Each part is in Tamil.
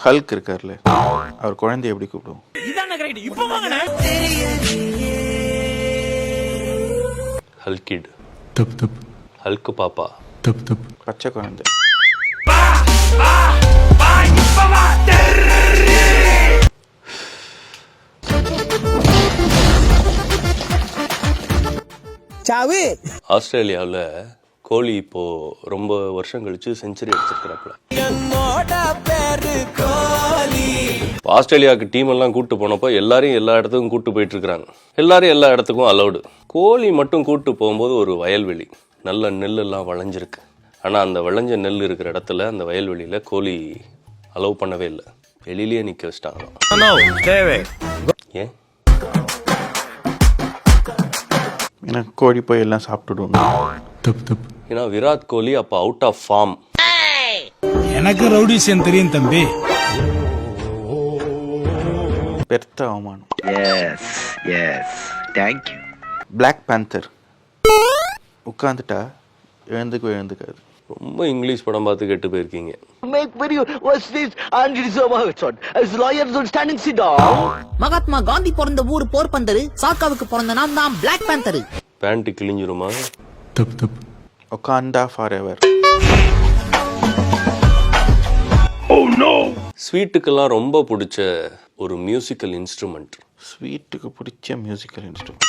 ஹல்க் இருக்கார்ல, அவர் குழந்தைய எப்படி கூப்பிடுவோம்? ஹல்கிட். தப்பு தப்பு. ஹல்க் பாப்பா. தப்பு தப்பு. பச்சை குழந்தை. ஆஸ்திரேலியாவில் கோலி இப்போ ரொம்ப வருஷம் கழிச்சு செஞ்சுரி அடிச்சிருக்கிறாப்புல. ஆஸ்திரேலியாவுக்கு டீம் எல்லாம் கூட்டு போனப்போ எல்லாரையும் எல்லா இடத்துக்கும் கூட்டு போயிட்டு இருக்காங்க. எல்லாரும் எல்லா இடத்துக்கும் அலௌடு. கோலி மட்டும் கூட்டு போகும்போது ஒரு வயல்வெளி, நல்ல நெல் எல்லாம் விளைஞ்சிருக்கு. ஆனால் அந்த விளைஞ்ச நெல் இருக்கிற இடத்துல அந்த வயல்வெளியில் கோலி அலோவ் பண்ணவே இல்லை, வெளியிலேயே நிற்க வச்சிட்டாங்க. ஏன்? ஏன்னா கோழி போய் எல்லாம் சாப்பிட்டுடுவோம். தப்பு தப்பு. ஏன்னா விராட் கோலி அப்போ அவுட் ஆஃப் ஃபார்ம். எனக்கு ரவுடிசன் தெரியும் தம்பி. பெருத்த அவமானம். Yes yes thank you. Black panther உட்காந்துட்டா எழுந்துக்காது. ரொம்ப இங்கிலீஷ் படம் பார்த்து கெட்டு போயிருக்கீங்க. மகாத்மா காந்தி பிறந்த ஊர் போர்பந்தரு, சாக்காவுக்கு பிறந்த நான் தான் பிளாக் பேந்தர். பேண்ட் கிழிஞ்சிருமா? தப்பு தப்பு. ஒகாண்டா ஃபார் எவர். ஸ்வீட்டுக்கெல்லாம் ரொம்ப பிடிச்ச ஒரு மியூசிக்கல் இன்ஸ்ட்ருமெண்ட். ஸ்வீட்டுக்கு பிடிச்ச மியூசிக்கல் இன்ஸ்ட்ருமெண்ட்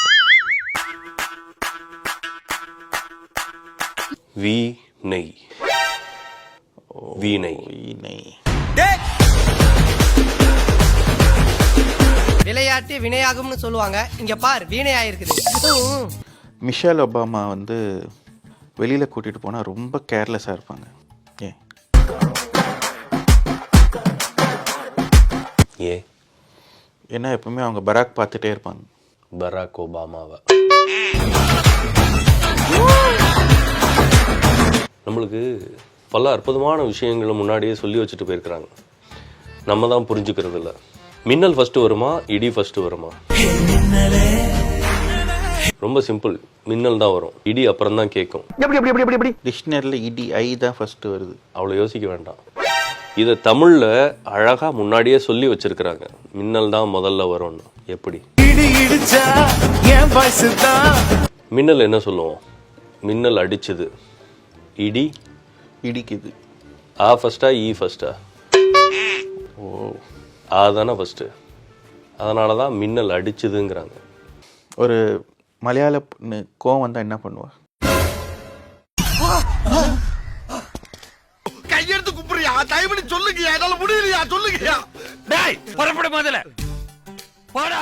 வீணை. வீணை. விளையாட்டு வினையாகும்னு சொல்லுவாங்க, இங்க பார் வீணை ஆயிருக்குது. மிஷேல் ஒபாமா வந்து வெளியில் கூட்டிகிட்டு போனால் ரொம்ப கேர்லெஸ்ஸாக இருப்பாங்க. ஏன்? ஏன்னா எப்பவுமே அவங்க பராக் பார்த்துட்டே இருப்பாங்க. பராக் ஒபாமாவை. நம்மளுக்கு பல அற்புதமான விஷயங்களை முன்னாடியே சொல்லி வச்சுட்டு போயிருக்கிறாங்க, நம்ம தான் புரிஞ்சுக்கிறது இல்லை. மின்னல் ஃபர்ஸ்ட் வருமா, இடி ஃபர்ஸ்ட் வருமா? ரொம்ப சிம்பிள், மின்னல் தான் வரும், இடி அப்புறம் தான் கேட்கும். டிக்ஷனரியில் இடி ஐ தான் ஃபர்ஸ்ட் வருது. அவ்வளோ யோசிக்க வேண்டாம். இதை தமிழில் அழகாக முன்னாடியே சொல்லி வச்சிருக்கிறாங்க, மின்னல் தான் முதல்ல வரும்னு. எப்படி? மின்னல் என்ன சொல்லுவோம்? மின்னல் அடிச்சது. இடி இடிக்குது. ஆ ஃபர்ஸ்டா இ ஃபர்ஸ்டா? ஓ, ஆ தானே ஃபர்ஸ்ட். அதனால தான் மின்னல் அடிச்சதுங்கிறாங்க. ஒரு மலையாள கோவம் வந்தா என்ன பண்ணுவா? கையெடுத்து குப்புறியா, தயவு சொல்லுங்க, என்னால முடியலையா, சொல்லுங்க. டேய் புறப்பட முதல்ல போடா.